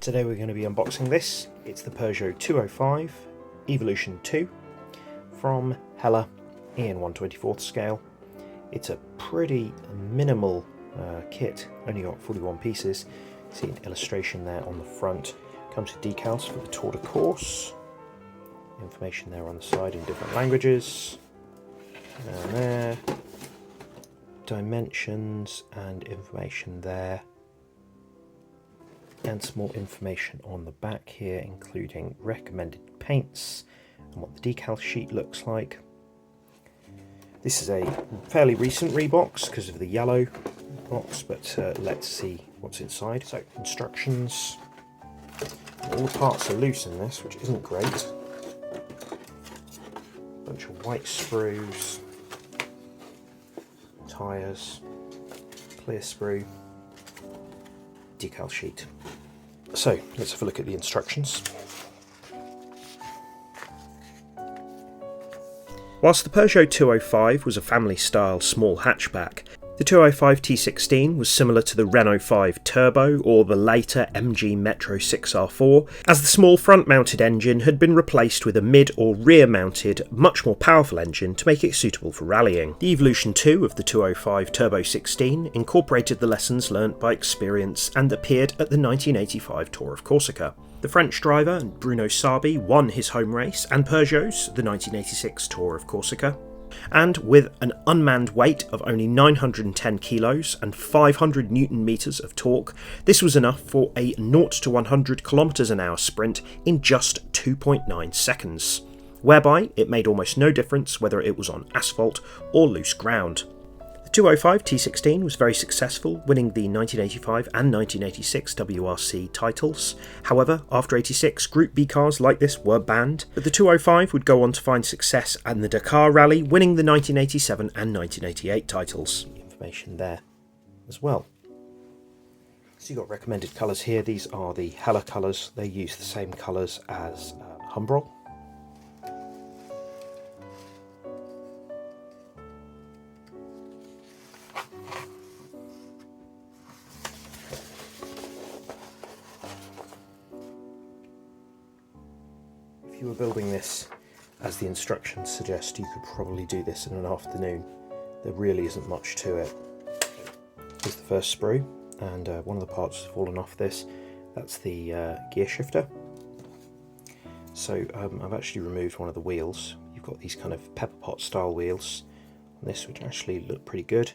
Today we're going to be unboxing this. It's the Peugeot 205 Evolution 2 from Hella in 1/24 scale. It's a pretty minimal kit, only got 41 pieces. See an illustration there on the front. Comes with decals for the Tour de Corse. Information there on the side in different languages. And there. Dimensions and information there. And some more information on the back here, including recommended paints and what the decal sheet looks like. This is a fairly recent rebox because of the yellow box, but let's see what's inside. So, instructions. All the parts are loose in this, which isn't great. Bunch of white sprues, tyres, clear sprue, decal sheet. So let's have a look at the instructions. Whilst the Peugeot 205 was a family-style small hatchback, the 205 T16 was similar to the Renault 5 Turbo or the later MG Metro 6R4, as the small front-mounted engine had been replaced with a mid- or rear-mounted, much more powerful engine to make it suitable for rallying. The Evolution 2 of the 205 Turbo 16 incorporated the lessons learnt by experience and appeared at the 1985 Tour of Corsica. The French driver, Bruno Saby, won his home race and Peugeot's the 1986 Tour of Corsica. And with an unmanned weight of only 910 kilos and 500 newton meters of torque, this was enough for a 0 to 100 kilometers an hour sprint in just 2.9 seconds, whereby it made almost no difference whether it was on asphalt or loose ground. The 205 T16 was very successful, winning the 1985 and 1986 WRC titles. However, after 86, Group B cars like this were banned, but the 205 would go on to find success in the Dakar Rally, winning the 1987 and 1988 titles. Information there as well. So you've got recommended colours here. These are the Hella colours. They use the same colours as Humbrol. If you were building this as the instructions suggest, you could probably do this in an afternoon. There really isn't much to it. Here's the first sprue, and one of the parts has fallen off this. That's the gear shifter. So I've actually removed one of the wheels. You've got these kind of pepper pot style wheels on this, which actually look pretty good.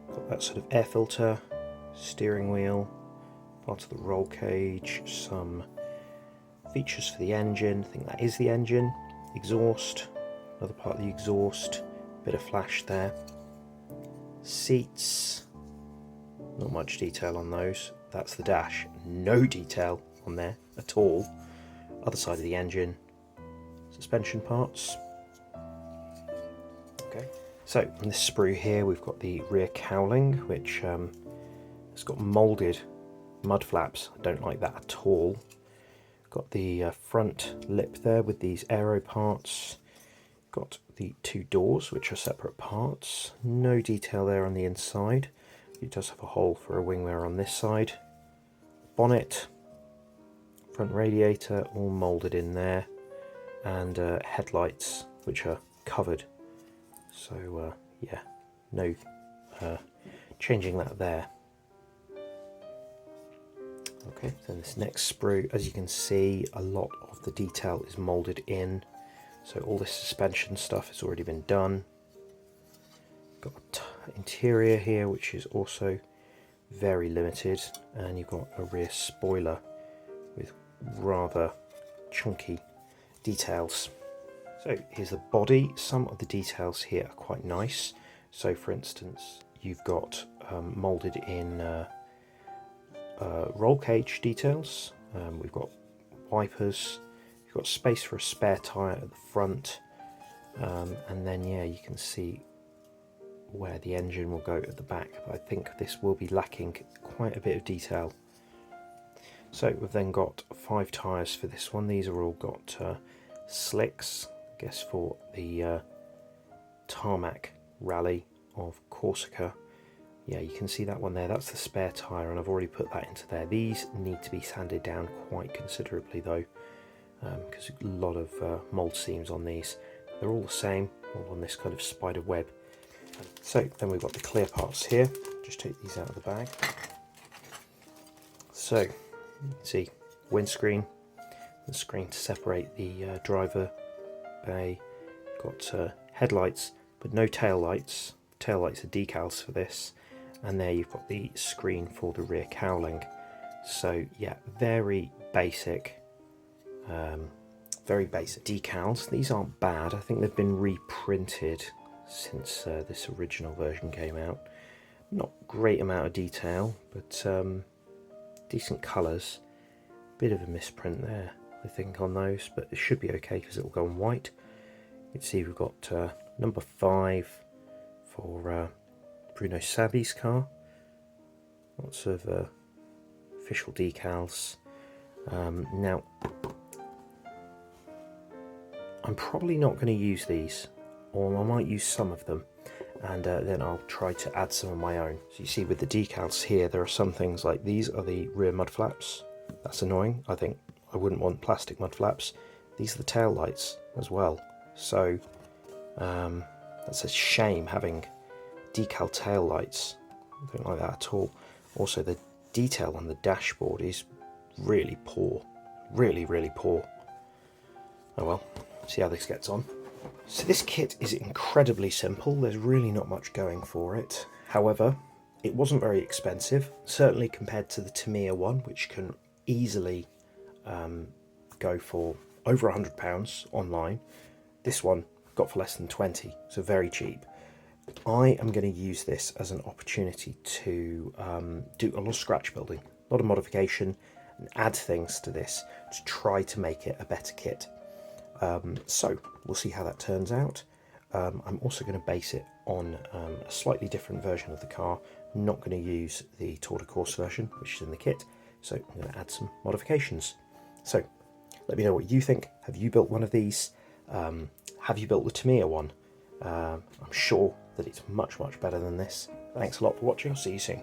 Got that sort of air filter, steering wheel, part of the roll cage, some features for the engine. I think that is the engine. Exhaust, another part of the exhaust, bit of flash there. Seats, not much detail on those. That's the dash, no detail on there at all. Other side of the engine, suspension parts. Okay, so on this sprue here we've got the rear cowling, which has got moulded mud flaps. I don't like that at all. Got the front lip there with these aero parts. Got the two doors, which are separate parts. No detail there on the inside. It does have a hole for a wing mirror on this side. Bonnet, front radiator, all moulded in there, and headlights, which are covered. So yeah, no changing that there. Okay, then this next sprue, as you can see, a lot of the detail is moulded in. So all this suspension stuff has already been done. Got interior here, which is also very limited, and you've got a rear spoiler with rather chunky details. So here's the body. Some of the details here are quite nice. So for instance, you've got moulded in roll cage details. We've got wipers, you've got space for a spare tyre at the front, and then yeah, you can see where the engine will go at the back, but I think this will be lacking quite a bit of detail. So we've then got 5 tyres for this one. These are all got slicks, I guess for the tarmac rally of Corsica. Yeah, you can see that one there, that's the spare tyre, and I've already put that into there. These need to be sanded down quite considerably though, because a lot of mould seams on these. They're all the same, all on this kind of spider web. So then we've got the clear parts here. Just take these out of the bag. So you can see windscreen, the screen to separate the driver bay. Got headlights but no tail lights. Tail lights are decals for this, and there you've got the screen for the rear cowling. So yeah, very basic decals. These aren't bad. I think they've been reprinted since this original version came out. Not great amount of detail, but decent colours. Bit of a misprint there, I think, on those, but it should be okay because it'll go on white. You can see we've got number 5 for Bruno Saby's car. Lots of official decals. Now, I'm probably not going to use these, or I might use some of them, and then I'll try to add some of my own. So you see with the decals here, there are some things like these are the rear mud flaps. That's annoying. I think I wouldn't want plastic mud flaps. These are the tail lights as well. So that's a shame having decal tail lights. I don't like that at all. Also, the detail on the dashboard is really poor. Really poor. Oh well, see how this gets on. So this kit is incredibly simple. There's really not much going for it. However, it wasn't very expensive, certainly compared to the Tamiya one, which can easily go for over £100 online. This one got for less than 20, so very cheap. I am going to use this as an opportunity to do a lot of scratch building, a lot of modification, and add things to this to try to make it a better kit. So we'll see how that turns out. I'm also going to base it on a slightly different version of the car. I'm not going to use the Tour de Corse version, which is in the kit, so I'm going to add some modifications. So let me know what you think. Have you built one of these? Have you built the Tamiya one? I'm sure that it's much better than this. Thanks a lot for watching. I'll see you soon.